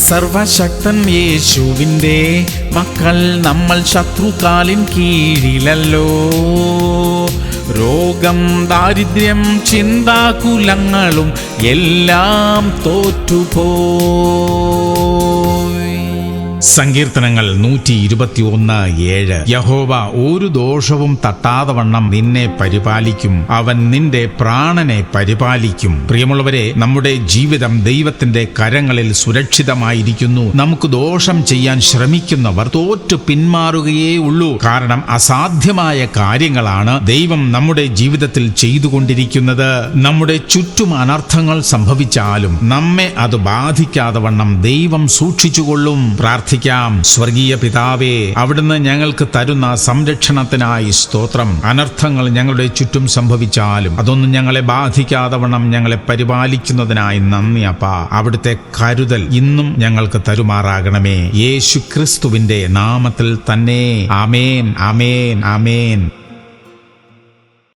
സർവശക്തൻ യേശുവിൻ്റെ മക്കൾ നമ്മൾ ശത്രുകാലിൻ കീഴിലല്ലോ. രോഗം, ദാരിദ്ര്യം, ചിന്താകുലങ്ങളും എല്ലാം തോറ്റുപോയി. സങ്കീർത്തനങ്ങൾ 121:7. യഹോവ ഒരു ദോഷവും തട്ടാതെ വണ്ണം നിന്നെ പരിപാലിക്കും, അവൻ നിന്റെ പ്രാണനെ പരിപാലിക്കും. പ്രിയമുള്ളവരെ, നമ്മുടെ ജീവിതം ദൈവത്തിന്റെ കരങ്ങളിൽ സുരക്ഷിതമായിരിക്കുന്നു. നമുക്ക് ദോഷം ചെയ്യാൻ ശ്രമിക്കുന്നവർ തോറ്റു പിന്മാറുകയേ ഉള്ളൂ. കാരണം അസാധ്യമായ കാര്യങ്ങളാണ് ദൈവം നമ്മുടെ ജീവിതത്തിൽ ചെയ്തുകൊണ്ടിരിക്കുന്നത്. നമ്മുടെ ചുറ്റും അനർത്ഥങ്ങൾ സംഭവിച്ചാലും നമ്മെ അത് ബാധിക്കാതെ വണ്ണം ദൈവം സൂക്ഷിച്ചുകൊള്ളും. പ്രാർത്ഥിക്കാം. സ്വർഗീയ പിതാവേ, അവിടുന്ന് ഞങ്ങൾക്ക് തരുന്ന സംരക്ഷണത്തിനായി സ്തോത്രം. അനർത്ഥങ്ങൾ ഞങ്ങളുടെ ചുറ്റും സംഭവിച്ചാലും അതൊന്നും ഞങ്ങളെ ബാധിക്കാതെ വണ്ണം ഞങ്ങളെ പരിപാലിക്കുന്നതിനായി നന്ദി അപ്പാ. അവിടുത്തെ കരുതൽ ഇന്നും ഞങ്ങൾക്ക് തരുമാറാകണമേ. യേശു ക്രിസ്തുവിന്റെ നാമത്തിൽ തന്നെ. ആമേൻ, ആമേൻ, ആമേൻ.